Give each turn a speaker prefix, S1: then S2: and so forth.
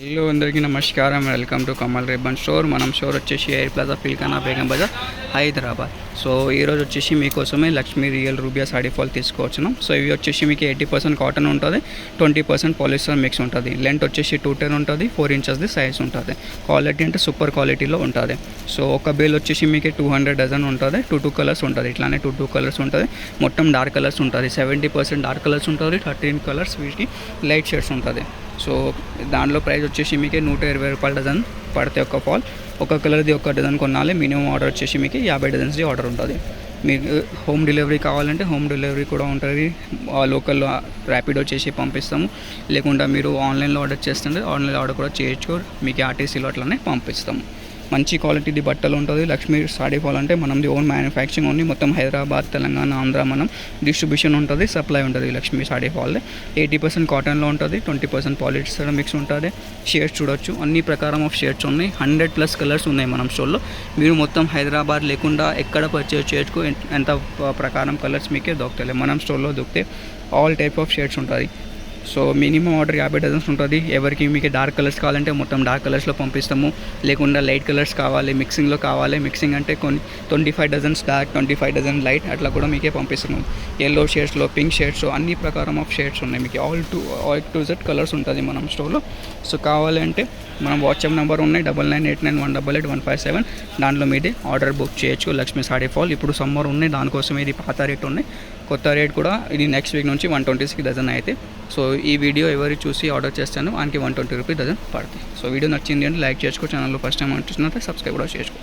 S1: Hello అందరికీ నమస్కారం. Welcome to Kamal ribbon store. మనం స్టోర్ వచ్చేసి air plaza Pilkhana Begum Bazaar Hyderabad. So ఈరోజు వచ్చేసి మీకోసమే Lakshmi real rubia sari fall తీసుకొచ్చినాం. సో ఇవి వచ్చేసి మీకు 80% కాటన్ ఉంటుంది, 20% పాలిస్టర్ మిక్స్ ఉంటుంది. లెంత్ వచ్చేసి 210 ఉంటుంది, 4 inches సైజ్ ఉంటుంది. క్వాలిటీ అంటే సూపర్ క్వాలిటీలో ఉంటుంది. సో ఒక బేల్ వచ్చేసి మీకు 200 డజన్ ఉంటుంది. 2 కలర్స్ ఉంటుంది. ఇట్లానే 2 కలర్స్ ఉంటుంది. మొత్తం డార్క్ కలర్స్ ఉంటుంది. 70% డార్క్ కలర్స్ ఉంటుంది, 13 కలర్స్ వీటికి లైట్ షేడ్స్ ఉంటుంది. సో దాంట్లో ప్రైస్ వచ్చేసి మీకు 120 రూపాయల డజన్ పడితే ఒక ఫాల్. ఒక కలర్ది ఒక డజన్ కొనాలి. మినిమం ఆర్డర్ వచ్చేసి మీకు 50 డజన్స్ది ఆర్డర్ ఉంటుంది. మీకు హోమ్ డెలివరీ కావాలంటే హోమ్ డెలివరీ కూడా ఉంటుంది. లోకల్లో ర్యాపిడో చేసి పంపిస్తాము. లేకుండా మీరు ఆన్లైన్లో ఆర్డర్ చేస్తుంటే ఆన్లైన్ ఆర్డర్ కూడా చేయొచ్చు. మీకు ఆర్టీసీలో అట్లనే పంపిస్తాము. మంచి క్వాలిటీది బట్టలు ఉంటుంది. లక్ష్మీ సాడీ ఫాల్ అంటే మనది ఓన్ మ్యానుఫ్యాక్చరింగ్ ఉంది. మొత్తం హైదరాబాద్, తెలంగాణ, ఆంధ్ర మనం డిస్ట్రిబ్యూషన్ ఉంటుంది, సప్లై ఉంటుంది. లక్ష్మీ సాడీ ఫాల్ 80% కాటన్లో ఉంటుంది, 20% పాలిస్టర్ మిక్స్ ఉంటుంది. షేడ్స్ చూడొచ్చు, అన్ని ప్రకారం ఆఫ్ షేడ్స్ ఉన్నాయి. 100+ కలర్స్ ఉన్నాయి మనం స్టోర్లో. మీరు మొత్తం హైదరాబాద్ లేకుండా ఎక్కడ పర్చేజ్ చేయొచ్చు. ఎంత ప్రకారం కలర్స్ మీకే దొరుకుతాయి. మనం స్టోర్లో దొరికితే ఆల్ టైప్ ఆఫ్ షేడ్స్ ఉంటుంది. సో మినిమం ఆర్డర్ 50 డజన్స్ ఉంటుంది. ఎవరికి మీకు డార్క్ కలర్స్ కావాలంటే మొత్తం డార్క్ కలర్స్లో పంపిస్తాము. లేకుండా లైట్ కలర్స్ కావాలి, మిక్సింగ్లో కావాలి. మిక్సింగ్ అంటే కొన్ని 25 డజన్స్ డార్క్, 25 డజన్ లైట్ అట్లా కూడా మీకే పంపిస్తున్నాం. ఎల్లో షేడ్స్లో, పింక్ షేడ్స్, అన్ని ప్రకారం ఆఫ్ షేడ్స్ ఉన్నాయి. మీకు ఆల్ టు జెడ్ కలర్స్ ఉంటుంది మనం స్టోర్లో. సో కావాలంటే మనం వాట్సాప్ నెంబర్ ఉన్నాయి 9989188157. దాంట్లో మీది ఆర్డర్ బుక్ చేయొచ్చు. లక్ష్మీ సాడీ ఫాల్ ఇప్పుడు సమ్మర్ ఉన్నాయి, దానికోసం ఇది పాత రేట్ ఉన్నాయి. కొత్త రేట్ కూడా ఇది నెక్స్ట్ వీక్ నుంచి 120 డజన్ అయితే. సో ఈ వీడియో ఎవరు చూసి ఆర్డర్ చేస్తాను వానికి 120 రూపీస్ డజన్ పడుతుంది. సో వీడియో నచ్చింది అంటే లైక్ చేసుకో. ఛానల్లో ఫస్ట్ టైం అంటున్నట్టు సబ్స్క్రైబ్ కూడా చేసుకో.